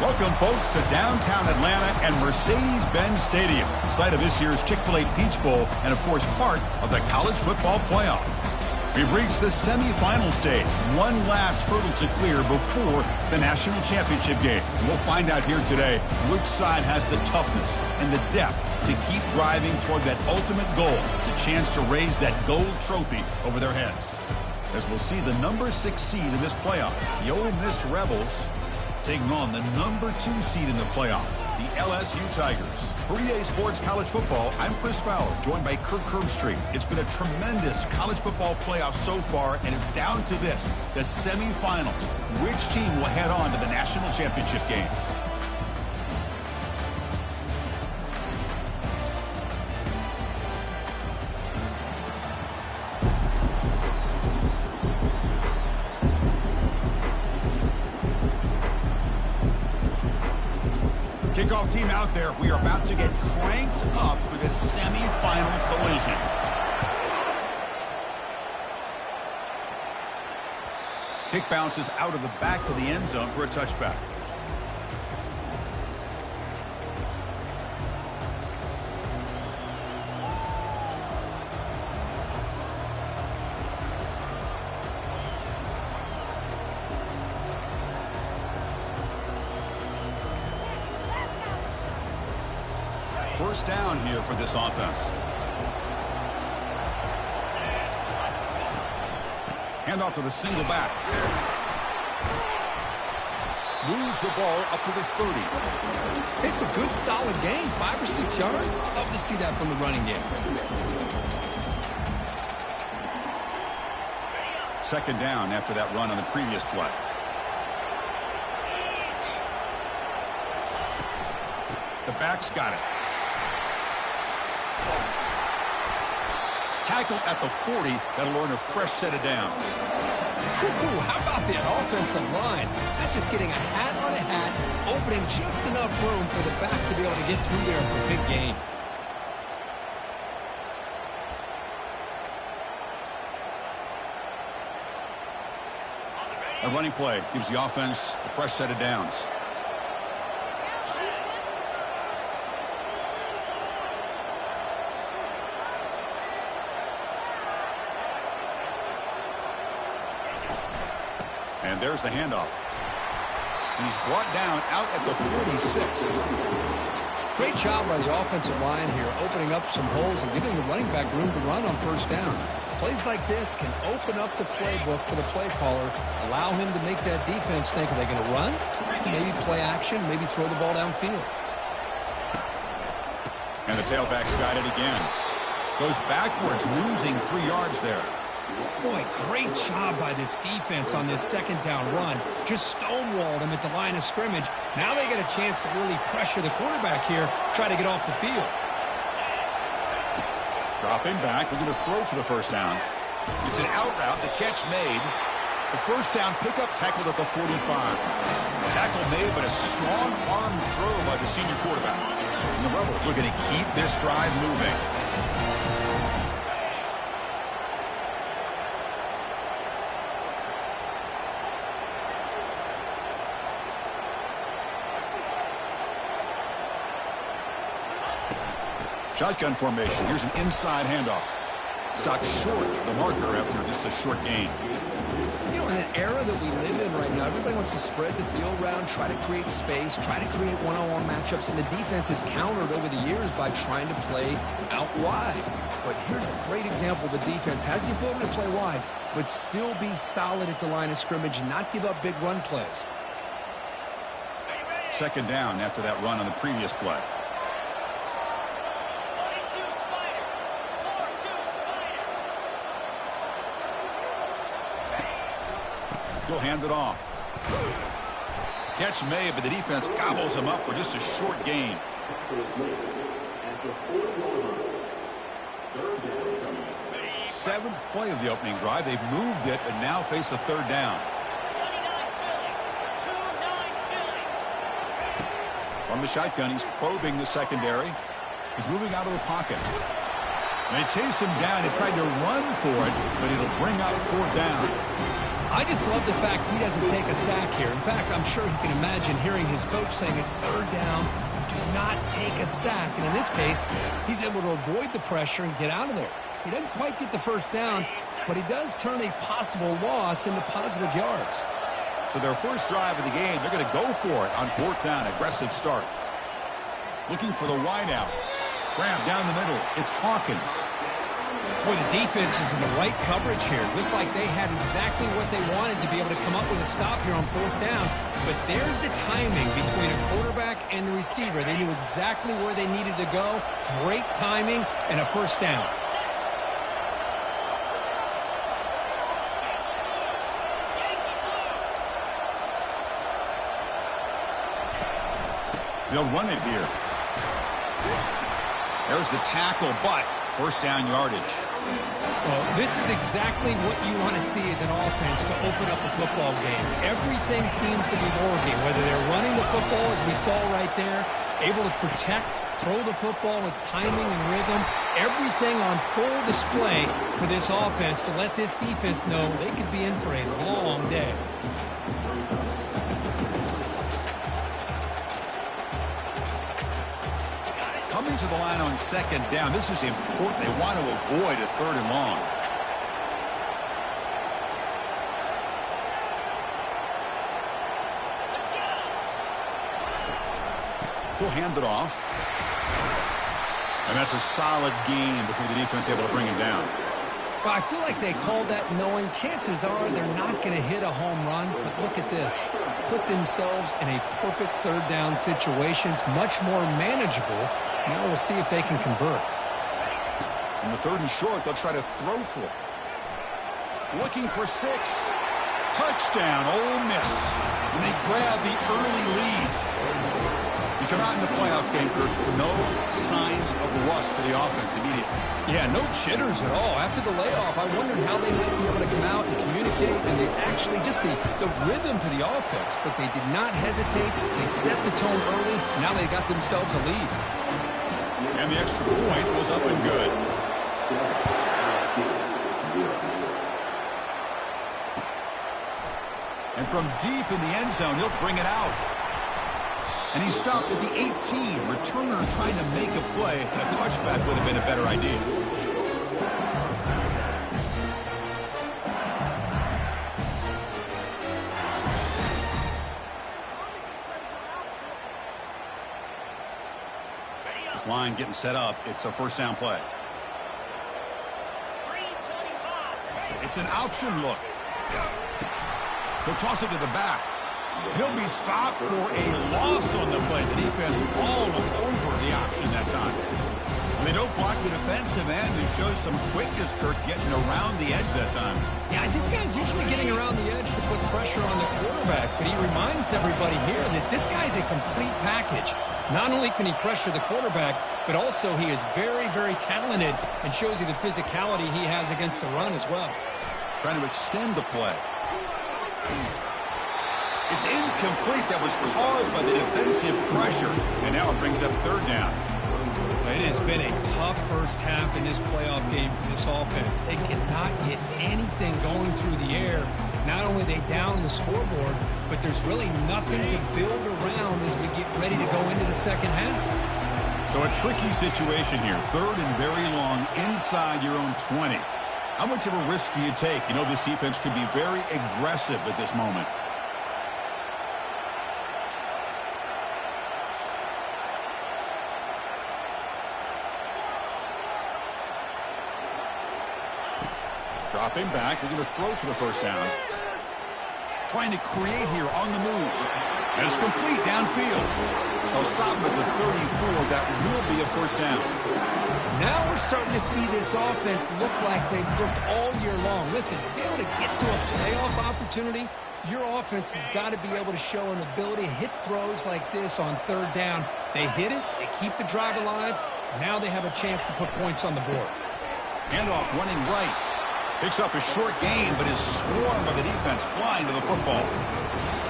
Welcome, folks, to downtown Atlanta and Mercedes-Benz Stadium, site of this year's Chick-fil-A Peach Bowl and, of course, part of the college football playoff. We've reached the semifinal stage, one last hurdle to clear before the national championship game. And we'll find out here today which side has the toughness and the depth to keep driving toward that ultimate goal, the chance to raise that gold trophy over their heads. As we'll see the number 6 seed in this playoff, the Ole Miss Rebels, taking on the number 2 seed in the playoff, the LSU Tigers. For EA Sports College Football, I'm Chris Fowler, joined by Kirk Herbstreit. It's been a tremendous college football playoff so far, and it's down to this, the semifinals. Which team will head on to the national championship game? Kickoff team out there. We are about to get cranked up for this semi-final collision. Kick bounces out of the back of the end zone for a touchback. First down here for this offense. Handoff to the single back. Moves the ball up to the 30. It's a good, solid game. 5 or 6 yards. Love to see that from the running game. Second down after that run on the previous play. The back's got it. Tackle at the 40. That'll earn a fresh set of downs. Ooh, how about that offensive line? That's just getting a hat on a hat, opening just enough room for the back to be able to get through there for a big gain. A running play gives the offense a fresh set of downs. And there's the handoff. He's brought down out at the 46. Great job by the offensive line here, opening up some holes and giving the running back room to run on first down. Plays like this can open up the playbook for the play caller, allow him to make that defense think, are they going to run? Maybe play action, maybe throw the ball downfield. And the tailback's got it again. Goes backwards, losing 3 yards there. Boy, great job by this defense on this second down run. Just stonewalled him at the line of scrimmage. Now they get a chance to really pressure the quarterback here, try to get off the field. Dropping back, looking to throw for the first down. It's an out route, the catch made. The first down pickup tackled at the 45. Tackle made, but a strong arm throw by the senior quarterback. And the Rebels are going to keep this drive moving. Shotgun formation. Here's an inside handoff. Stopped short the marker after just a short gain. You know, in an era that we live in right now, everybody wants to spread the field around, try to create space, try to create one-on-one matchups, and the defense has countered over the years by trying to play out wide. But here's a great example. The defense has the ability to play wide, but still be solid at the line of scrimmage and not give up big run plays. Second down after that run on the previous play. He'll hand it off. Catch made, but the defense gobbles him up for just a short gain. Seventh play of the opening drive. They've moved it, but now face a third down. From the shotgun, he's probing the secondary. He's moving out of the pocket. They chase him down. They tried to run for it, but it'll bring up fourth down. I just love the fact he doesn't take a sack here. In fact, I'm sure he can imagine hearing his coach saying it's third down, do not take a sack. And in this case, he's able to avoid the pressure and get out of there. He doesn't quite get the first down, but he does turn a possible loss into positive yards. So their first drive of the game, they're going to go for it on fourth down. Aggressive start. Looking for the wideout. Grab down the middle. It's Hawkins. Boy, the defense is in the right coverage here. Looked like they had exactly what they wanted to be able to come up with a stop here on fourth down. But there's the timing between a quarterback and the receiver. They knew exactly where they needed to go. Great timing and a first down. They'll run it here. There's the tackle, but first down yardage. Well, this is exactly what you want to see as an offense to open up a football game. Everything seems to be working, whether they're running the football, as we saw right there, able to protect, throw the football with timing and rhythm, everything on full display for this offense to let this defense know they could be in for a long day. Coming to the line on second down. This is important. They want to avoid a third and long. He'll hand it off. And that's a solid gain before the defense is able to bring him down. Well, I feel like they called that knowing chances are they're not going to hit a home run. But look at this. Put themselves in a perfect third down situation. It's much more manageable. Now we'll see if they can convert. In the third and short, they'll try to throw for it. Looking for 6. Touchdown, Ole Miss. And they grab the early lead. You come out in the playoff game, Kurt, no signs of rust for the offense immediately. Yeah, no jitters at all. After the layoff, I wondered how they might be able to come out and communicate, and they actually just the rhythm to the offense, but they did not hesitate. They set the tone early. Now they got themselves a lead. And the extra point was up and good. And from deep in the end zone, he'll bring it out. And he stopped at the 18. Returner trying to make a play, and a touchback would have been a better idea. This line getting set up. It's a first down play. It's an option look. He'll toss it to the back. He'll be stopped for a loss on the play. The defense all over the option that time. And they don't block the defensive end, who shows some quickness, Kurt, getting around the edge that time. Yeah, this guy's usually getting around the edge to put pressure on the quarterback, but he reminds everybody here that this guy's a complete package. Not only can he pressure the quarterback, but also he is very, very talented and shows you the physicality he has against the run as well. Trying to extend the play. It's incomplete. That was caused by the defensive pressure. And now it brings up third down. It has been a tough first half in this playoff game for this offense. They cannot get anything going through the air. Not only are they down the scoreboard, but there's really nothing to build around as we get ready to go into the second half. So a tricky situation here. Third and very long inside your own 20. How much of a risk do you take? You know this defense could be very aggressive at this moment. Dropping back, they're going to throw for the first down. Trying to create here on the move. And it's complete downfield. They'll stop him at the 34. That will be a first down. Now we're starting to see this offense look like they've looked all year long. Listen, to be able to get to a playoff opportunity, your offense has got to be able to show an ability to hit throws like this on third down. They hit it, they keep the drive alive. Now they have a chance to put points on the board. Handoff running right. Picks up a short gain, but is swarmed by the defense flying to the football.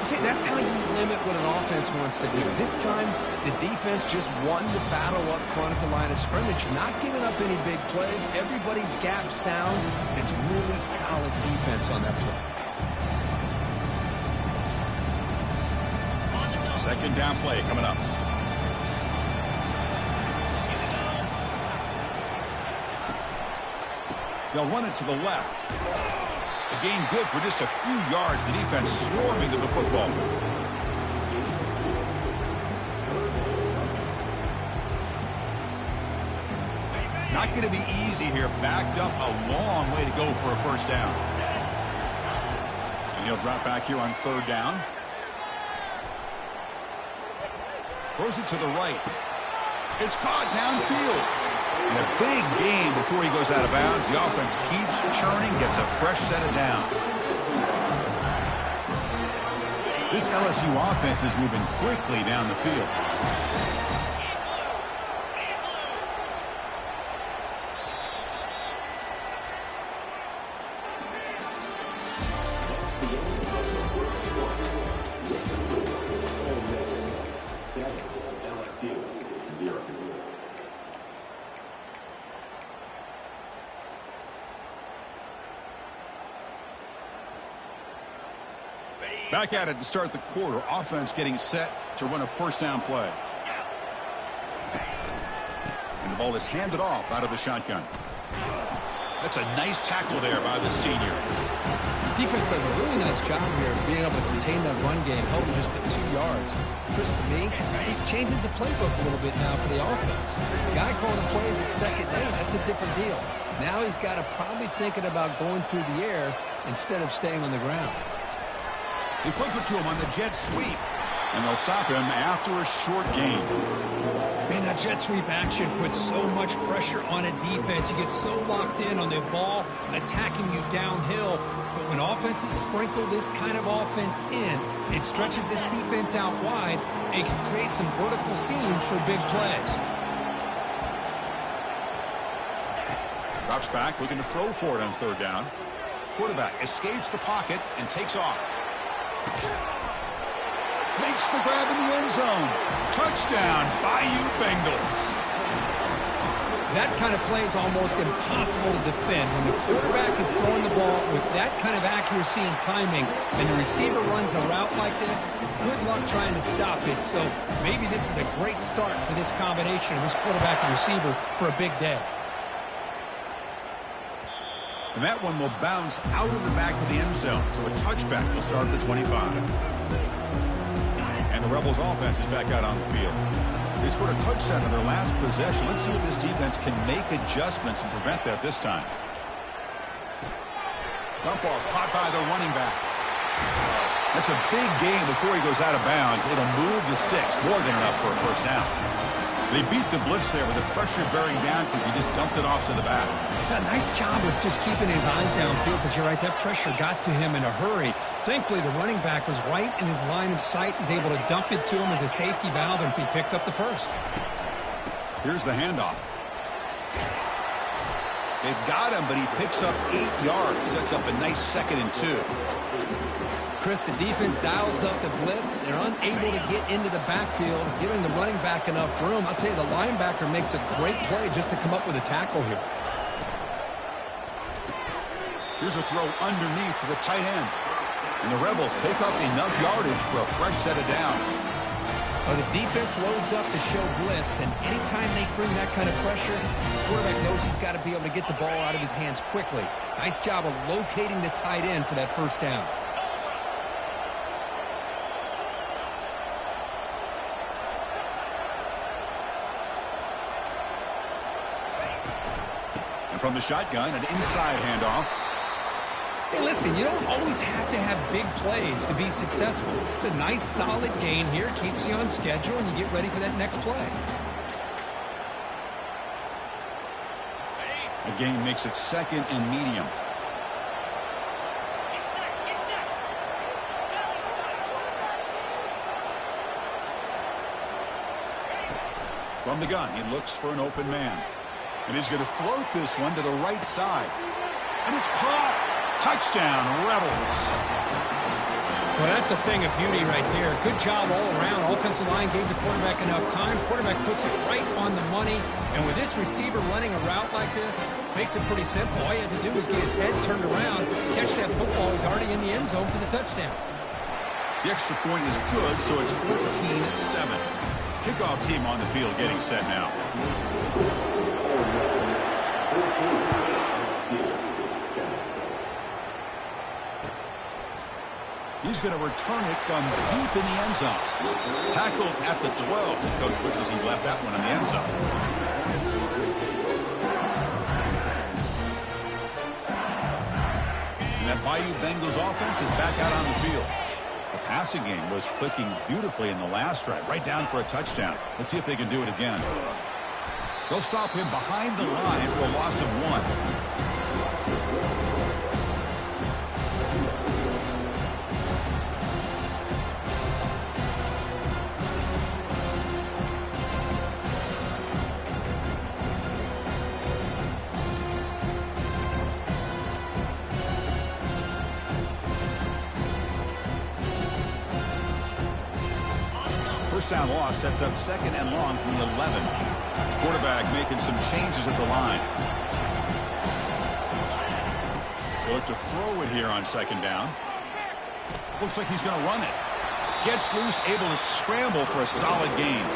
See, that's how you limit what an offense wants to do. This time, the defense just won the battle up front at the line of scrimmage, not giving up any big plays. Everybody's gap sound. It's really solid defense on that play. Second down play coming up. They'll run it to the left. The gain good for just a few yards. The defense swarming to the football. Not going to be easy here. Backed up a long way to go for a first down. And he'll drop back here on third down. Throws it to the right. It's caught downfield. And a big gain before he goes out of bounds. The offense keeps churning, gets a fresh set of downs. This LSU offense is moving quickly down the field. Back at it to start the quarter. Offense getting set to run a first down play. And the ball is handed off out of the shotgun. That's a nice tackle there by the senior. Defense does a really nice job here of being able to contain that run game, held him just at 2 yards. Chris, to me, he's changes the playbook a little bit now for the offense. The guy calling plays at second down, that's a different deal. Now he's got to probably thinking about going through the air instead of staying on the ground. They flip it to him on the jet sweep, and they'll stop him after a short gain. Man, that jet sweep action puts so much pressure on a defense. You get so locked in on the ball attacking you downhill. But when offenses sprinkle this kind of offense in, it stretches this defense out wide and can create some vertical seams for big plays. Drops back, looking to throw for it on third down. Quarterback escapes the pocket and takes off. Makes the grab in the end zone. Touchdown, Bayou Bengals. That kind of play is almost impossible to defend. When the quarterback is throwing the ball with that kind of accuracy and timing, and the receiver runs a route like this, good luck trying to stop it. So maybe this is a great start for this combination of this quarterback and receiver for a big day. And that one will bounce out of the back of the end zone. So a touchback will start at the 25. And the Rebels offense is back out on the field. They scored a touchdown in their last possession. Let's see if this defense can make adjustments and prevent that this time. Dump ball's caught by the running back. That's a big gain before he goes out of bounds. It'll move the sticks. More than enough for a first down. They beat the blitz there with the pressure bearing down because he just dumped it off to the back. A nice job of just keeping his eyes downfield because you're right, that pressure got to him in a hurry. Thankfully, the running back was right in his line of sight. He's able to dump it to him as a safety valve, and he picked up the first. Here's the handoff. They've got him, but he picks up 8 yards. Sets up a nice 2nd and 2. Chris, the defense dials up the blitz. They're unable to get into the backfield, giving the running back enough room. I'll tell you, the linebacker makes a great play just to come up with a tackle here. Here's a throw underneath to the tight end. And the Rebels pick up enough yardage for a fresh set of downs. Well, the defense loads up to show blitz, and anytime they bring that kind of pressure, the quarterback knows he's got to be able to get the ball out of his hands quickly. Nice job of locating the tight end for that first down. And from the shotgun, an inside handoff. Hey, listen, you don't always have to have big plays to be successful. It's a nice, solid gain here. Keeps you on schedule, and you get ready for that next play. A gain makes it 2nd and medium. From the gun, he looks for an open man. And he's going to float this one to the right side. And it's caught. Touchdown, Rebels. Well, that's a thing of beauty right there. Good job all around. Offensive line gave the quarterback enough time. Quarterback puts it right on the money. And with this receiver running a route like this, makes it pretty simple. All you had to do was get his head turned around, catch that football. He's already in the end zone for the touchdown. The extra point is good, so it's 14-7. Kickoff team on the field getting set now. He's going to return it from deep in the end zone. Tackled at the 12. The coach wishes he left that one in the end zone. And that Bayou Bengals offense is back out on the field. The passing game was clicking beautifully in the last drive, right down for a touchdown. Let's see if they can do it again. They'll stop him behind the line for a loss of 1. Down loss sets up 2nd and long from the 11. Quarterback making some changes at the line. They'll look to throw it here on 2nd down. Looks like he's going to run it. Gets loose, able to scramble for a solid gain.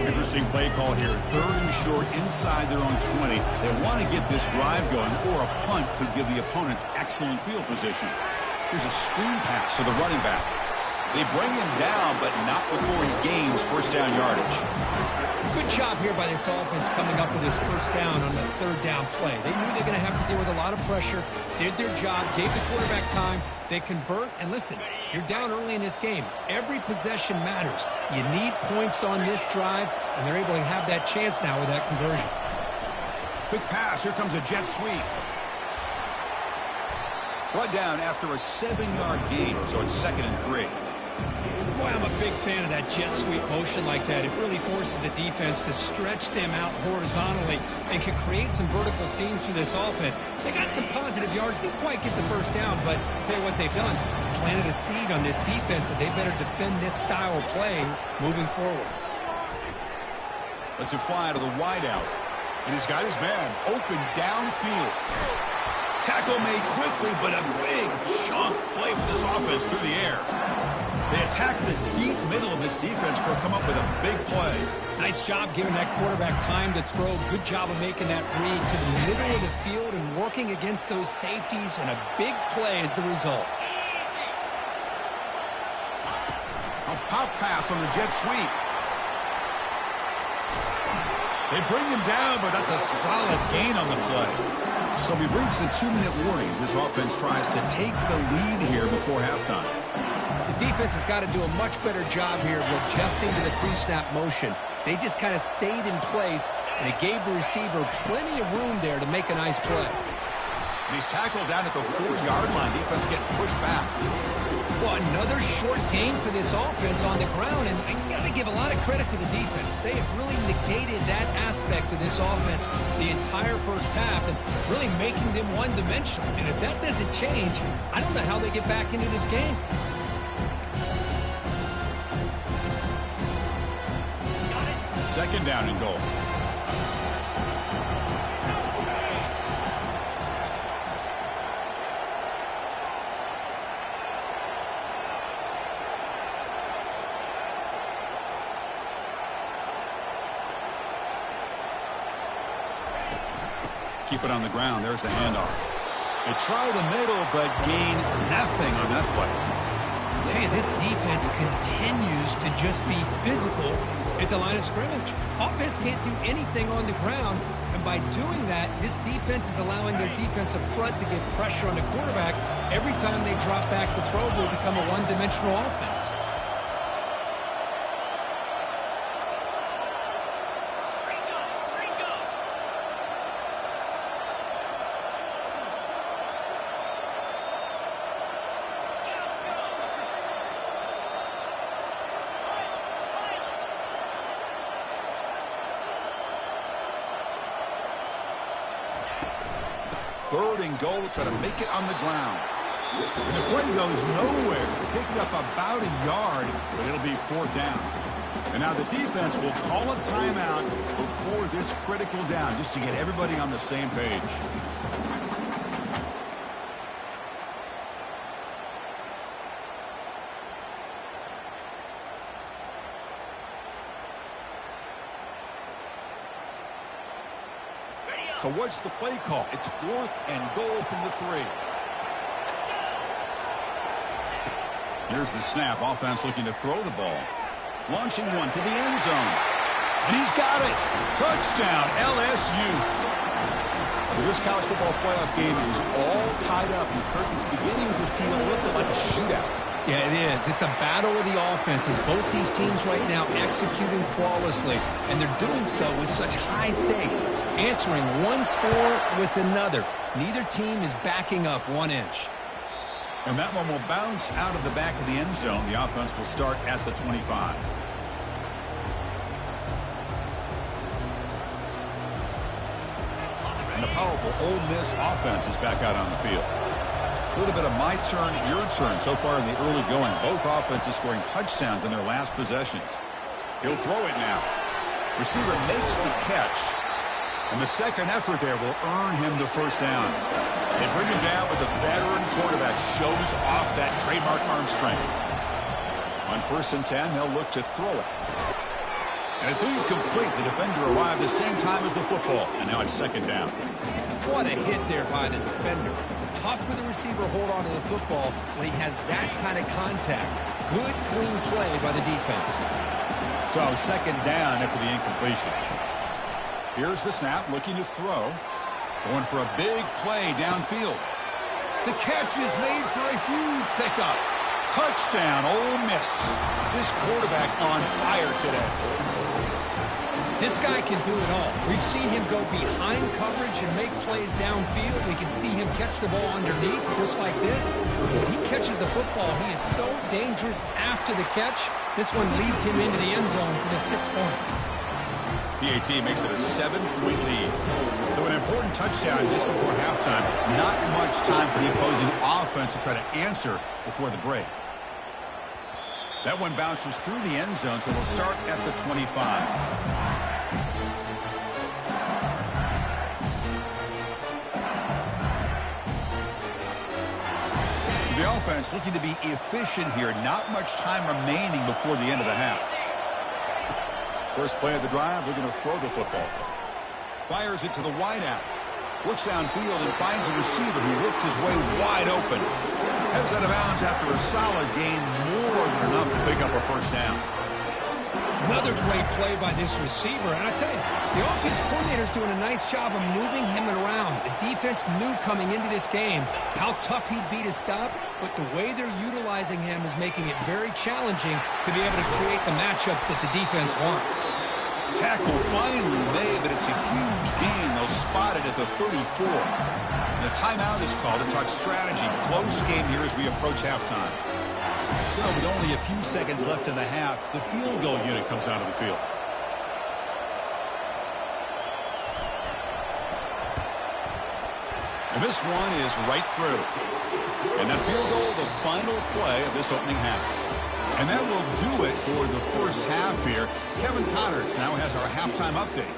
Interesting play call here. 3rd and short inside their own 20. They want to get this drive going, or a punt could give the opponents excellent field position. Here's a screen pass to the running back. They bring him down, but not before he gains first down yardage. Good job here by this offense coming up with this first down on the 3rd down play. They knew they were going to have to deal with a lot of pressure, did their job, gave the quarterback time. They convert, and listen, you're down early in this game. Every possession matters. You need points on this drive, and they're able to have that chance now with that conversion. Quick pass. Here comes a jet sweep. Brought down after a 7-yard gain, so it's 2nd and 3. Boy, I'm a big fan of that jet sweep motion like that. It really forces the defense to stretch them out horizontally and can create some vertical seams for this offense. They got some positive yards. Didn't quite get the first down, but I'll tell you what they've done. Planted a seed on this defense that they better defend this style of play moving forward. Let's it fly to the wideout. And he's got his man open downfield. Tackle made quickly, but a big chunk play for this offense through the air. They attack the deep middle of this defense, Kirk, come up with a big play. Nice job giving that quarterback time to throw. Good job of making that read to the middle of the field and working against those safeties, and a big play is the result. A pop pass on the jet sweep. They bring him down, but that's a solid gain on the play. So we've reached the 2-minute warnings. This offense tries to take the lead here before halftime. The defense has got to do a much better job here of adjusting to the pre-snap motion. They just kind of stayed in place, and it gave the receiver plenty of room there to make a nice play. And he's tackled down at the 4-yard line. Defense getting pushed back. Well, another short gain for this offense on the ground, and you got to give a lot of credit to the defense. They have really negated that aspect of this offense the entire first half and really making them one-dimensional. And if that doesn't change, I don't know how they get back into this game. Second down and goal. Keep it on the ground. There's the handoff. They try the middle, but gain nothing on that play. I tell you, this defense continues to just be physical. It's a line of scrimmage. Offense can't do anything on the ground, and by doing that, this defense is allowing their defensive front to get pressure on the quarterback. Every time they drop back to throw, will become a one-dimensional offense. 3rd and goal. Try to make it on the ground. And the play goes nowhere. Picked up about a yard, but it'll be 4th down. And now the defense will call a timeout before this critical down, just to get everybody on the same page. So what's the play call? It's 4th and goal from the 3. Here's the snap. Offense looking to throw the ball. Launching one to the end zone. And he's got it. Touchdown, LSU. Well, this college football playoff game is all tied up. And the curtain's beginning to feel a little bit like a shootout. Yeah, it is. It's a battle of the offenses. Both these teams right now executing flawlessly, and they're doing so with such high stakes, answering one score with another. Neither team is backing up 1 inch. And that one will bounce out of the back of the end zone. The offense will start at the 25. And the powerful Ole Miss offense is back out on the field. A little bit of my turn, your turn so far in the early going. Both offenses scoring touchdowns in their last possessions. He'll throw it now. Receiver makes the catch. And the second effort there will earn him the 1st down. They bring him down, but the veteran quarterback shows off that trademark arm strength. On 1st and 10, they'll look to throw it. And it's incomplete. The defender arrived the same time as the football. And now it's 2nd down. What a hit there by the defender. Tough for the receiver to hold on to the football when he has that kind of contact. Good, clean play by the defense. So 2nd down after the incompletion. Here's the snap, looking to throw. Going for a big play downfield. The catch is made for a huge pickup. Touchdown, Ole Miss. This quarterback on fire today. This guy can do it all. We've seen him go behind coverage and make plays downfield. We can see him catch the ball underneath just like this. When he catches a football, he is so dangerous after the catch. This one leads him into the end zone for the 6 points. PAT makes it a 7-point lead. So an important touchdown just before halftime. Not much time for the opposing offense to try to answer before the break. That one bounces through the end zone, so we'll start at the 25. The offense looking to be efficient here. Not much time remaining before the end of the half. First play of the drive, looking to throw the football. Fires it to the wideout. Looks downfield and finds a receiver who worked his way wide open. Heads out of bounds after a solid gain, more than enough to pick up a 1st down. Another great play by this receiver. And I tell you, the offense coordinator is doing a nice job of moving him around. The defense knew coming into this game how tough he'd be to stop, but the way they're utilizing him is making it very challenging to be able to create the matchups that the defense wants. Tackle finally made, but it's a huge gain. They'll spot it at the 34. And the timeout is called to talk strategy. Close game here as we approach halftime. So with only a few seconds left in the half, the field goal unit comes out of the field. And this one is right through. And that field goal, the final play of this opening half. And that will do it for the first half here. Kevin Connors now has our halftime update.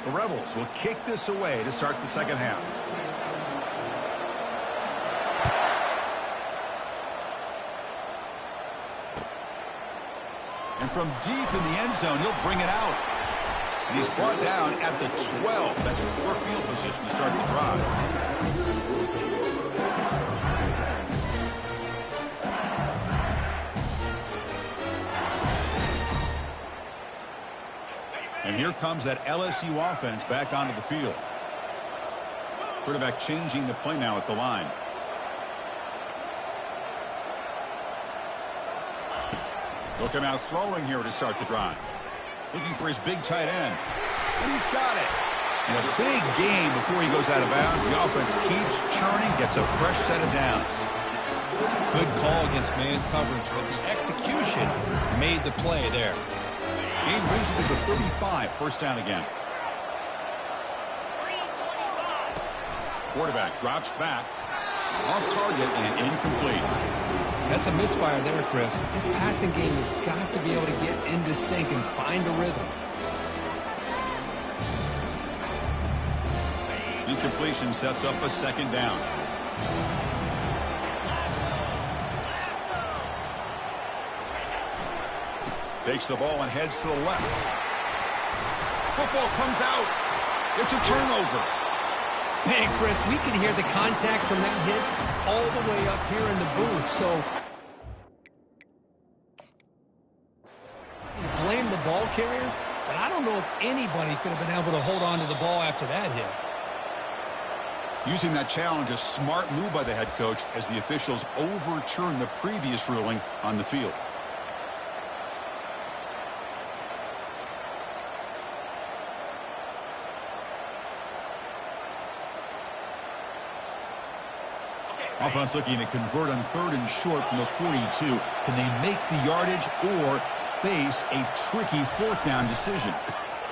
The Rebels will kick this away to start the second half. And from deep in the end zone, he'll bring it out. And he's brought down at the 12. That's poor field position to start the drive. And here comes that LSU offense back onto the field. Quarterback changing the play now at the line. He'll come out throwing here to start the drive. Looking for his big tight end. And he's got it. And a big gain before he goes out of bounds. The offense keeps churning, gets a fresh set of downs. It's a good call against man coverage, but the execution made the play there. Game brings it to the 35. First down again. Quarterback drops back. Off target and incomplete. That's a misfire there, Chris. This passing game has got to be able to get into sync and find a rhythm. Incompletion sets up a second down. Takes the ball and heads to the left. Football comes out. It's a turnover. Man, Chris, we can hear the contact from that hit all the way up here in the booth. So, blame the ball carrier, but I don't know if anybody could have been able to hold on to the ball after that hit. Using that challenge, a smart move by the head coach as the officials overturn the previous ruling on the field. Offense looking to convert on 3rd and short from the 42. Can they make the yardage or face a tricky 4th down decision?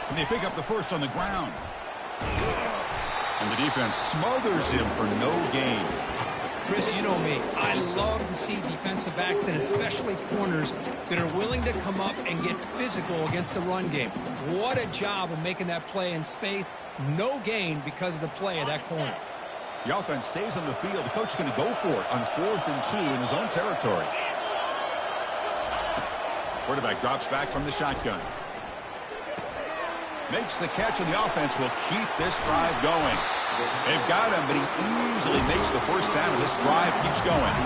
Can they pick up the first on the ground? And the defense smothers him for no gain. Chris, you know me. I love to see defensive backs and especially corners that are willing to come up and get physical against the run game. What a job of making that play in space. No gain because of the play at that corner. The offense stays on the field. The coach is going to go for it on 4th and 2 in his own territory. Quarterback drops back from the shotgun. Makes the catch, and the offense will keep this drive going. They've got him, but he easily makes the first down, and this drive keeps going.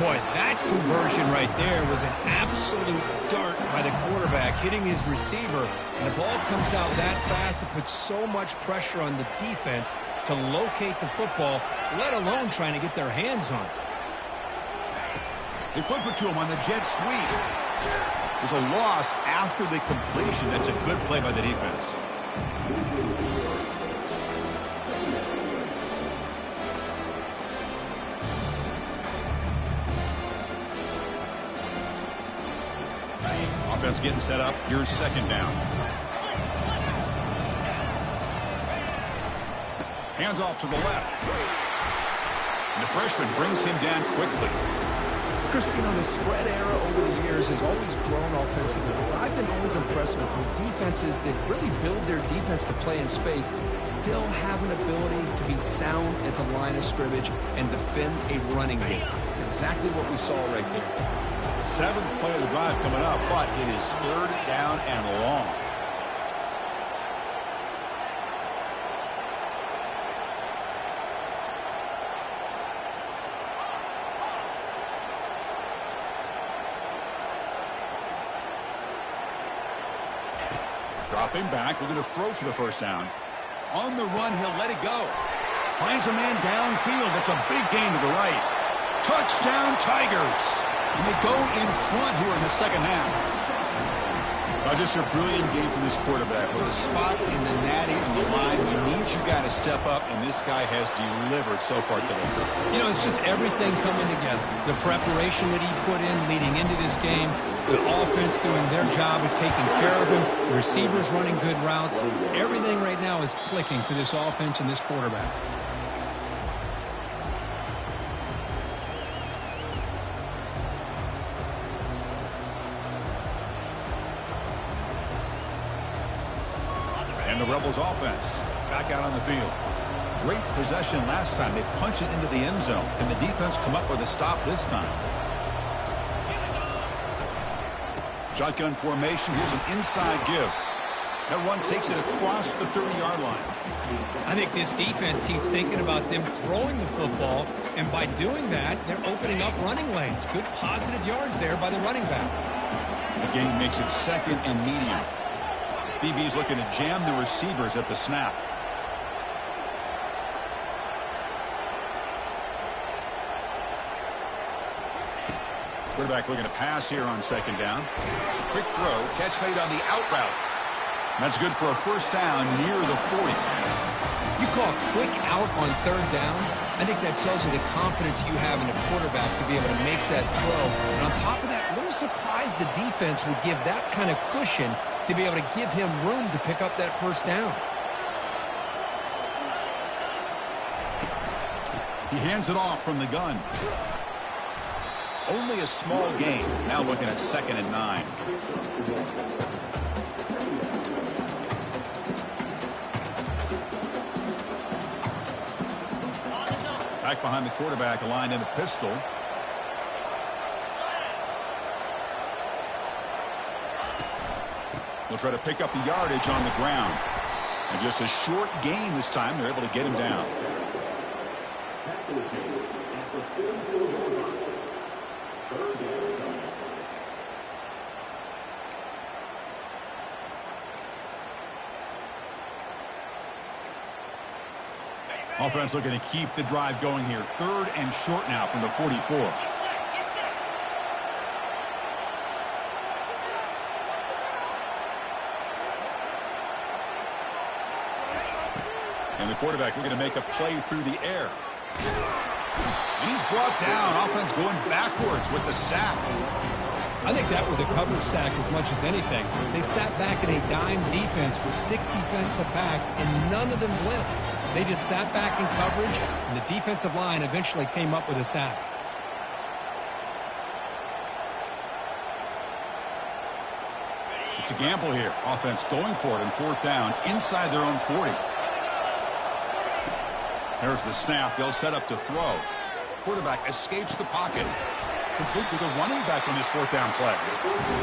Boy, that conversion right there was an absolute dart by the quarterback, hitting his receiver, and the ball comes out that fast to put so much pressure on the defense to locate the football, let alone trying to get their hands on it. They flip it to him on the jet sweep. There's a loss after the completion. That's a good play by the defense. Offense getting set up. Here's 2nd down. Hands off to the left. And the freshman brings him down quickly. Chris, you know, the spread era over the years has always grown offensively. But I've been always impressed with defenses that really build their defense to play in space, still have an ability to be sound at the line of scrimmage and defend a running game. It's exactly what we saw right there. 7th play of the drive coming up, but it is 3rd down and long. Dropping back, looking to throw for the first down. On the run, he'll let it go. Finds a man downfield. That's a big gain to the right. Touchdown, Tigers. And they go in front here in the second half. Just a brilliant game from this quarterback. With a spot in the natty on the line, we need you guys to step up, and this guy has delivered so far today. You know, it's just everything coming together. The preparation that he put in leading into this game, the offense doing their job of taking care of him, receivers running good routes. Everything right now is clicking for this offense and this quarterback. And the Rebels offense back out on the field. Great possession last time. They punch it into the end zone. Can the defense come up with a stop this time? Shotgun formation. Here's an inside give. That one takes it across the 30-yard line. I think this defense keeps thinking about them throwing the football, and by doing that, they're opening up running lanes. Good positive yards there by the running back. The game makes it 2nd and medium. BB is looking to jam the receivers at the snap. Quarterback looking to pass here on 2nd down. Quick throw, catch made on the out route. That's good for a first down near the 40. You call quick out on 3rd down? I think that tells you the confidence you have in the quarterback to be able to make that throw. And on top of that, a little surprised the defense would give that kind of cushion to be able to give him room to pick up that first down. He hands it off from the gun. Only a small gain. Now looking at 2nd and 9. Back behind the quarterback, aligned in the pistol. They'll try to pick up the yardage on the ground. And just a short gain this time. They're able to get him down. Offense looking to keep the drive going here. 3rd and short now from the 44. And the quarterback looking to make a play through the air. And he's brought down. Offense going backwards with the sack. I think that was a coverage sack as much as anything. They sat back in a dime defense with 6 defensive backs, and none of them blitzed. They just sat back in coverage, and the defensive line eventually came up with a sack. It's a gamble here. Offense going for it in 4th down inside their own 40. There's the snap. They'll set up to throw. Quarterback escapes the pocket. Complete to the running back on this 4th down play.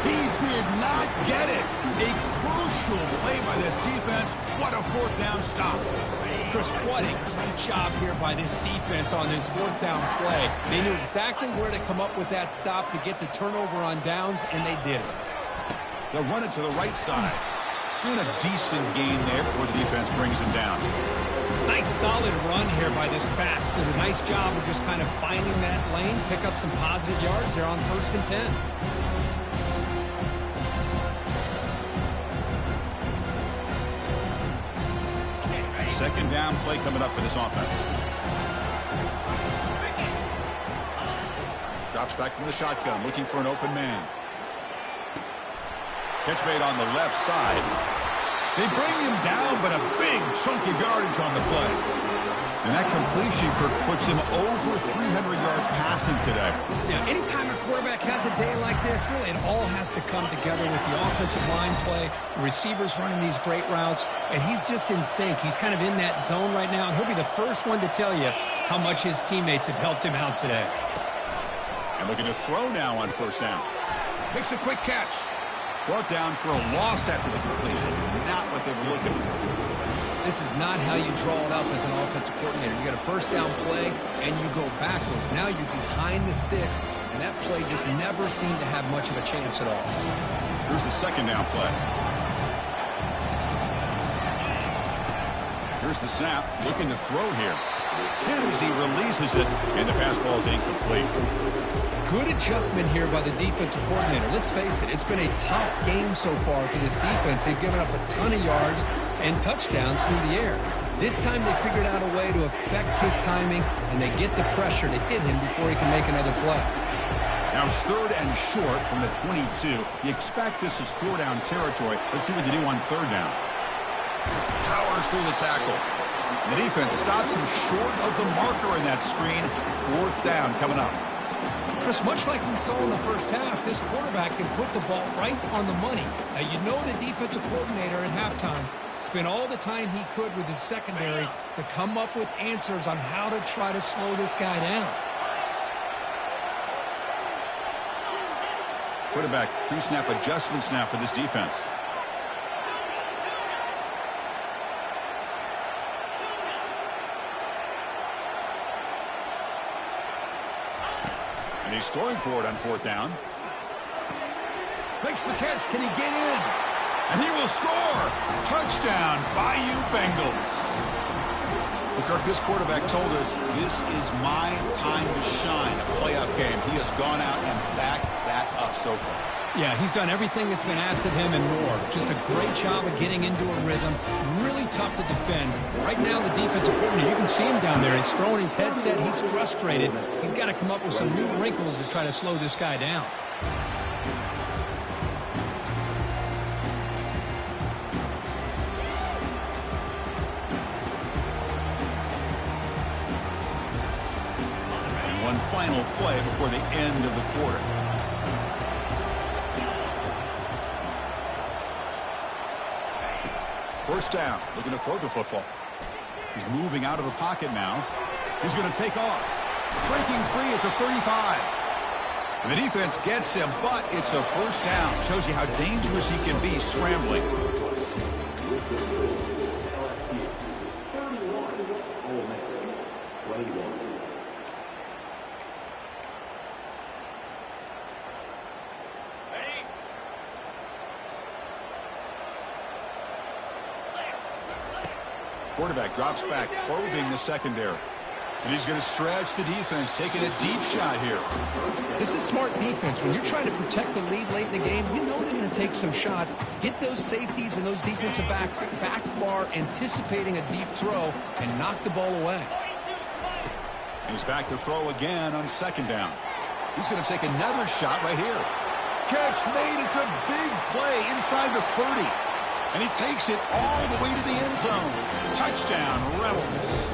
He did not get it. A crucial play by this defense. What a 4th down stop. Chris, what a great job here by this defense on this 4th down play. They knew exactly where to come up with that stop to get the turnover on downs, and they did it. They'll run it to the right side. And a decent gain there before the defense brings him down. Nice solid run here by this back. Did a nice job of just kind of finding that lane, pick up some positive yards there on 1st and 10. Second down play coming up for this offense. Drops back from the shotgun, looking for an open man. Catch made on the left side. They bring him down, but a big chunk of yardage on the play. And that completion, Kirk, puts him over 300 yards passing today. Now, anytime a quarterback has a day like this, really it all has to come together with the offensive line play, the receivers running these great routes, and he's just in sync. He's kind of in that zone right now, and he'll be the first one to tell you how much his teammates have helped him out today. And looking to throw now on 1st down. Makes a quick catch. Brought down for a loss after the completion. Not what they were looking for. This is not how you draw it up as an offensive coordinator. You get a 1st down play, and you go backwards. Now you're behind the sticks, and that play just never seemed to have much of a chance at all. Here's the 2nd down play. Here's the snap. Looking to throw here. And as he releases it, and the pass ball is incomplete. Good adjustment here by the defensive coordinator. Let's face it, it's been a tough game so far for this defense. They've given up a ton of yards and touchdowns through the air. This time they figured out a way to affect his timing, and they get the pressure to hit him before he can make another play. Now it's 3rd and short from the 22. You expect this is 4 down territory. Let's see what they do on 3rd down. Powers through the tackle. The defense stops him short of the marker in that screen. 4th down coming up. Chris, much like we saw in the first half, this quarterback can put the ball right on the money. Now, you know the defensive coordinator at halftime spent all the time he could with his secondary to come up with answers on how to try to slow this guy down. Quarterback pre-snap adjustments now for this defense. And he's throwing for it on 4th down. Makes the catch. Can he get in? And he will score. Touchdown, Bayou Bengals. Well, Kirk, this quarterback told us this is my time to shine. A playoff game. He has gone out and backed that up so far. Yeah, he's done everything that's been asked of him and more. Just a great job of getting into a rhythm. Really tough to defend. Right now, the defensive coordinator, you can see him down there. He's throwing his headset. He's frustrated. He's got to come up with some new wrinkles to try to slow this guy down. final play before the end of the quarter. First down, looking to throw the football. He's moving out of the pocket now. He's going to take off. Breaking free at the 35. And the defense gets him, but it's a first down. Shows you how dangerous he can be scrambling. Quarterback drops back, probing the secondary. And he's going to stretch the defense, taking a deep shot here. This is smart defense. When you're trying to protect the lead late in the game, you know they're going to take some shots, get those safeties and those defensive backs back far, anticipating a deep throw, and knock the ball away. He's back to throw again on second down. He's going to take another shot right here. Catch made. It's a big play inside the 30. And he takes it all the way to the end zone. Touchdown, Rebels.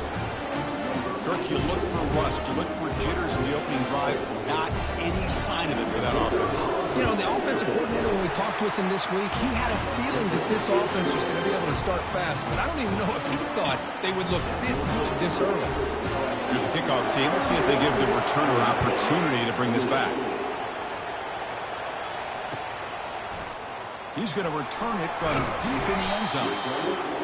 Kirk, you look for rust, you look for jitters in the opening drive. Not any sign of it for that offense. You know, the offensive coordinator, when we talked with him this week, he had a feeling that this offense was going to be able to start fast. But I don't even know if he thought they would look this good this early. Here's the kickoff team. Let's see if they give the returner opportunity to bring this back. He's going to return it from deep in the end zone.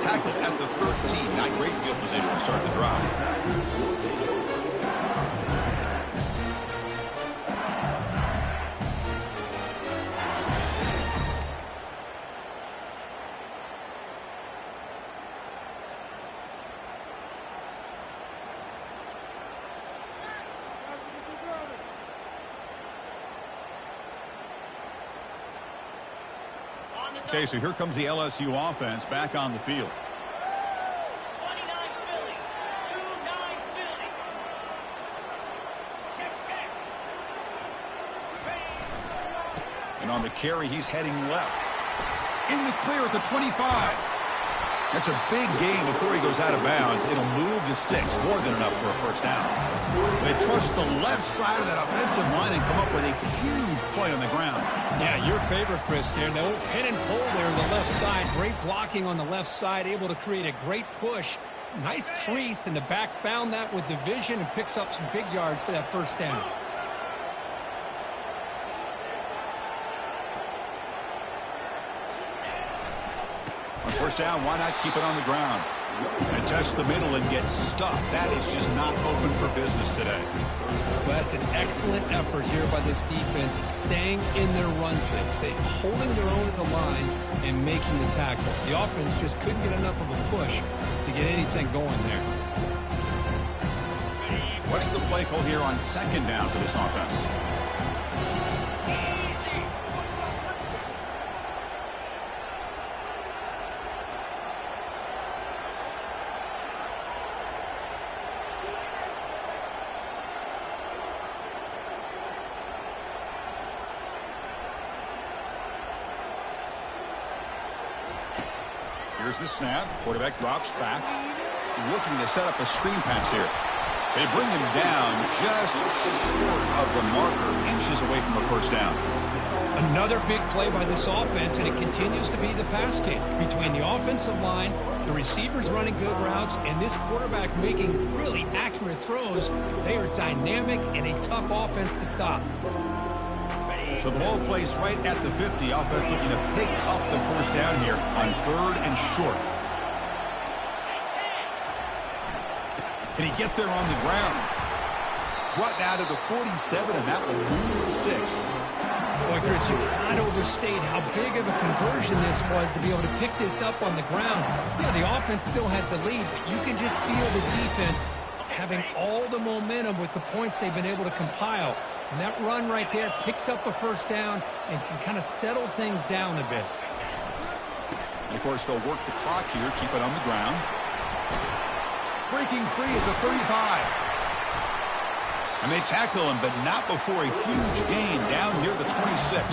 Tackled at the 13. Not great field position to start the drive. Okay, so here comes the LSU offense back on the field. 29 Philly, 2-9 Philly. Check. And on the carry, he's heading left. In the clear at the 25. That's a big gain before he goes out of bounds. It'll move the sticks, more than enough for a first down. They trust the left side of that offensive line and come up with a huge play on the ground. Yeah, your favorite, Chris, there. No pin and pull there on the left side. Great blocking on the left side, able to create a great push. Nice crease, and the back found that with the vision and picks up some big yards for that first down. On first down, why not keep it on the ground? And test the middle and get stuck. That is just not open for business today. Well, that's an excellent effort here by this defense, staying in their run fix. They're holding their own at the line and making the tackle. The offense just couldn't get enough of a push to get anything going there. What's the play call here on second down for this offense? Here's the snap. Quarterback drops back, looking to set up a screen pass here. They bring him down just short of the marker, inches away from a first down. Another big play by this offense, and it continues to be the pass game. Between the offensive line, the receivers running good routes, and this quarterback making really accurate throws, they are dynamic and a tough offense to stop. So the ball placed right at the 50. Offense looking to pick up the first down here on third and short. Can he get there on the ground? Brought down to the 47, and that will move the sticks. Boy, Chris, you cannot overstate how big of a conversion this was to be able to pick this up on the ground. Yeah, the offense still has the lead, but you can just feel the defense having all the momentum with the points they've been able to compile. And that run right there picks up a first down and can kind of settle things down a bit. And, of course, they'll work the clock here, keep it on the ground. Breaking free at the 35. And they tackle him, but not before a huge gain down near the 26.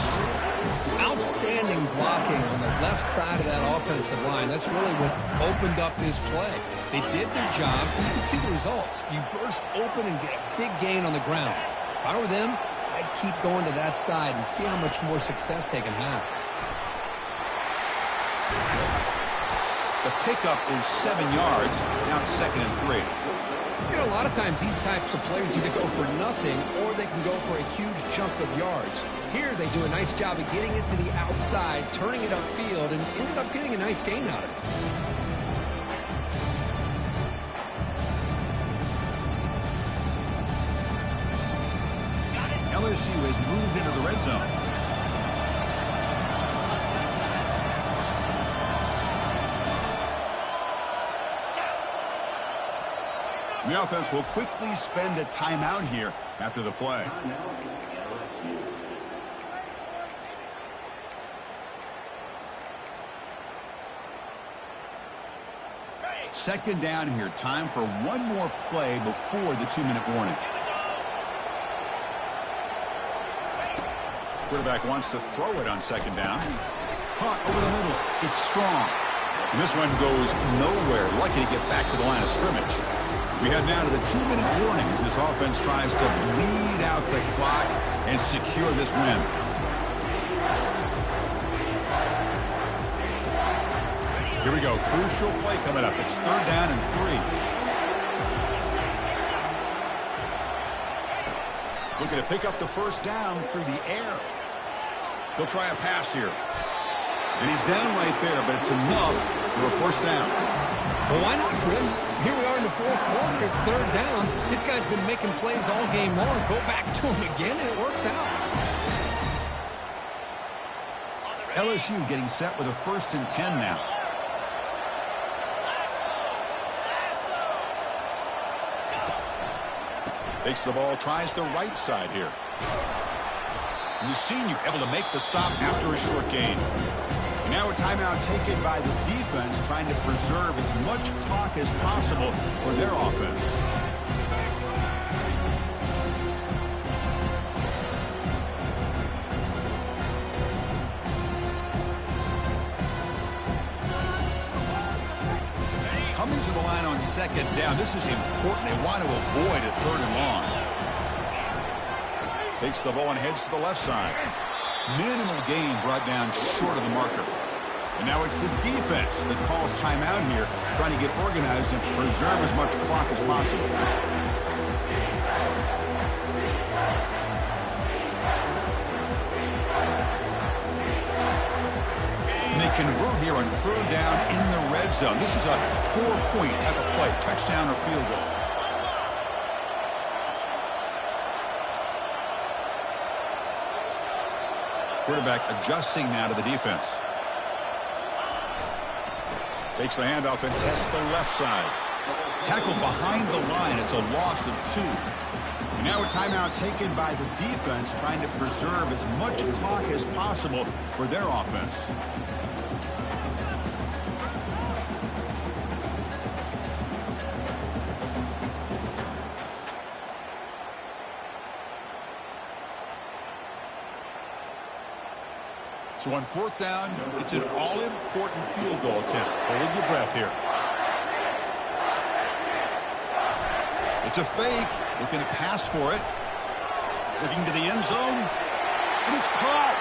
Outstanding blocking on the left side of that offensive line. That's really what opened up this play. They did their job. You can see the results. You burst open and get a big gain on the ground. If I were them, I'd keep going to that side and see how much more success they can have. The pickup is 7 yards. Now it's 2nd and 3. You know, a lot of times these types of plays either go for nothing or they can go for a huge chunk of yards. Here they do a nice job of getting it to the outside, turning it upfield, and ended up getting a nice gain out of it. LSU has moved into the red zone. The offense will quickly spend a timeout here after the play. Second down here. Time for one more play before the 2-minute warning. Quarterback wants to throw it on second down. Caught over the middle. It's strong. And this one goes nowhere. Lucky to get back to the line of scrimmage. We head now to the 2-minute warning as this offense tries to bleed out the clock and secure this win. Here we go. Crucial play coming up. It's 3rd down and 3. Looking to pick up the first down through the air. He'll try a pass here. And he's down right there, but it's enough for a first down. Well, why not, Chris? Here we are in the 4th quarter. It's 3rd down. This guy's been making plays all game long. Go back to him again, and it works out. LSU getting set with a 1st and 10 now. Takes the ball, tries the right side here. And the senior able to make the stop after a short gain. And now a timeout taken by the defense, trying to preserve as much clock as possible for their offense. Coming to the line on second down. This is important. They want to avoid a 3rd and long. Takes the ball and heads to the left side. Minimal gain brought down short of the marker. And now it's the defense that calls timeout here, trying to get organized and preserve as much clock as possible. And they convert here on 3rd down in the red zone. This is a 4-point type of play, touchdown or field goal. Quarterback adjusting now to the defense. Takes the handoff and tests the left side. Tackled behind the line. It's a loss of 2. And now a timeout taken by the defense, trying to preserve as much clock as possible for their offense. So on 4th down, it's an all-important field goal attempt. Hold your breath here. It's a fake. Looking to pass for it. Looking to the end zone. And it's caught.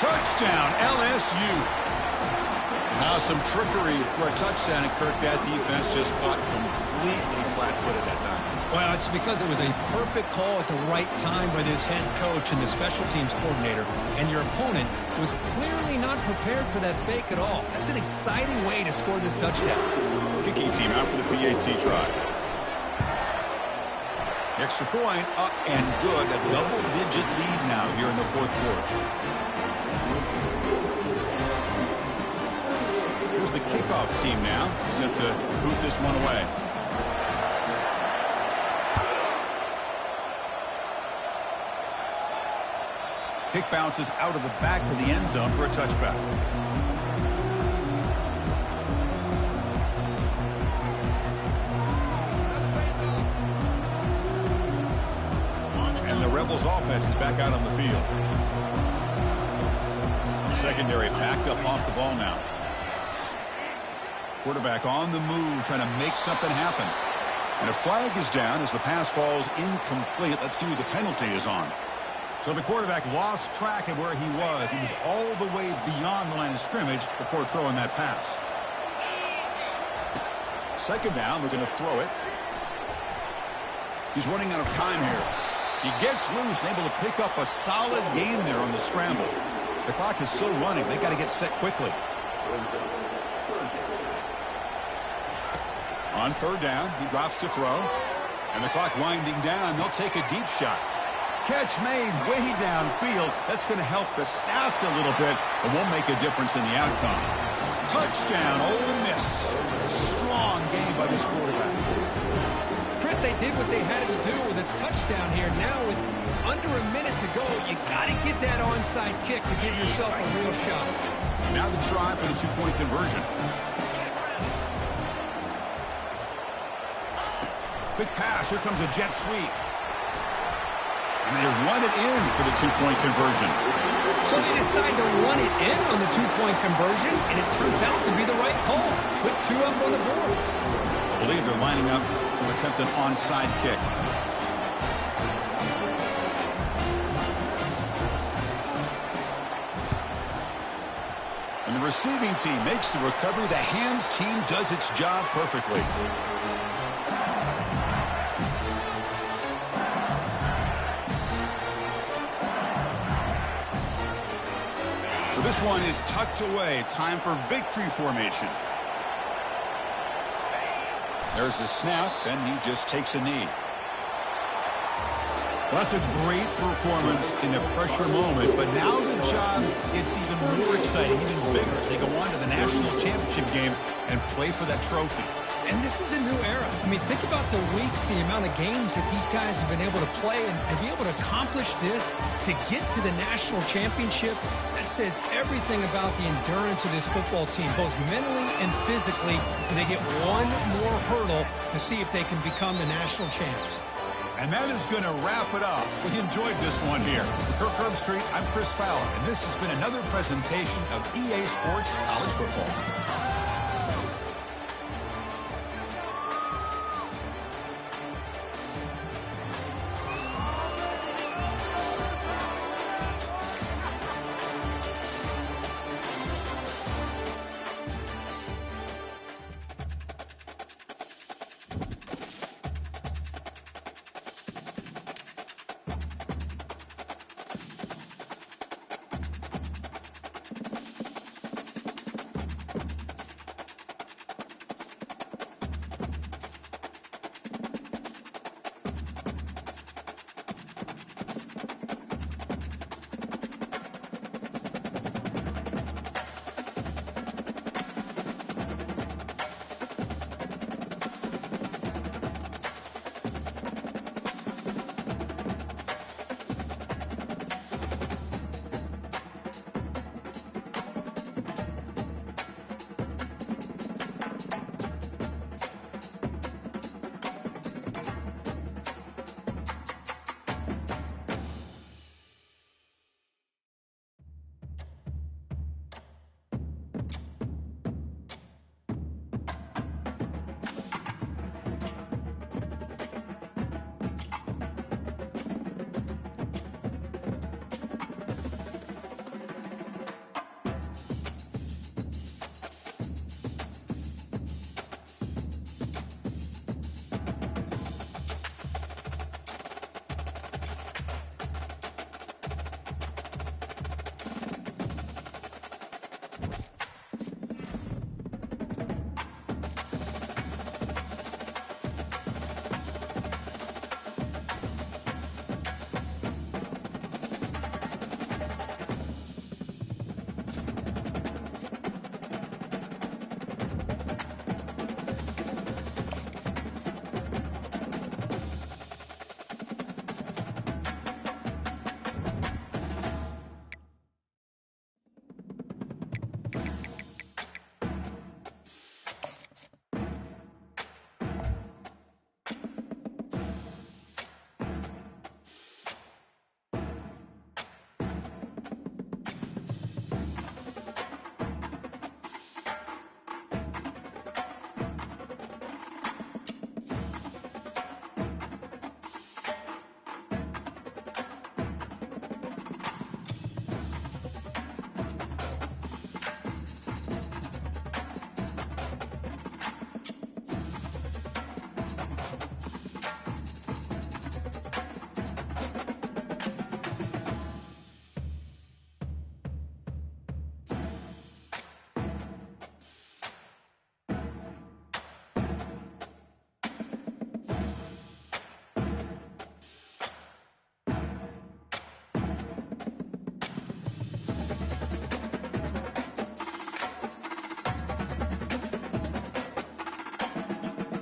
Touchdown, LSU. Now some trickery for a touchdown, and Kirk, that defense just caught completely flat-footed that time. Well, it's because it was a perfect call at the right time by this head coach and the special teams coordinator. And your opponent was clearly not prepared for that fake at all. That's an exciting way to score this touchdown. Kicking team out for the PAT try. Extra point up and good. A double-digit lead now here in the 4th quarter. Here's the kickoff team now, set to boot this one away. Kick bounces out of the back of the end zone for a touchback. And the Rebels offense is back out on the field. Secondary backed up off the ball now. Quarterback on the move, trying to make something happen. And a flag is down as the pass falls incomplete. Let's see who the penalty is on. So the quarterback lost track of where he was. He was all the way beyond the line of scrimmage before throwing that pass. Second down, we're going to throw it. He's running out of time here. He gets loose and able to pick up a solid gain there on the scramble. The clock is still running. They got to get set quickly. On third down, he drops to throw. And the clock winding down. They'll take a deep shot. Catch made way downfield. That's going to help the Staffs a little bit, but won't make a difference in the outcome. Touchdown, Ole Miss. Strong game by this quarterback. Chris, they did what they had to do with this touchdown here. Now with under a minute to go, you got to get that onside kick to give yourself a real shot. Now the try for the two-point conversion. Quick pass. Here comes a jet sweep. And they run it in for the two-point conversion. So they decide to run it in on the two-point conversion, and it turns out to be the right call. Put two up on the board. I believe they're lining up to attempt an onside kick. And the receiving team makes the recovery. The hands team does its job perfectly. So this one is tucked away. Time for victory formation. There's the snap, and he just takes a knee. Well, that's a great performance in a pressure moment, but now the job gets even more exciting, even bigger as they go on to the national championship game and play for that trophy. And this is a new era. I mean, think about the weeks, the amount of games that these guys have been able to play and be able to accomplish this, to get to the national championship. That says everything about the endurance of this football team, both mentally and physically. And they get one more hurdle to see if they can become the national champs. And that is going to wrap it up. We enjoyed this one here. For Kirk Herbstreit, I'm Chris Fowler, and this has been another presentation of EA Sports College Football.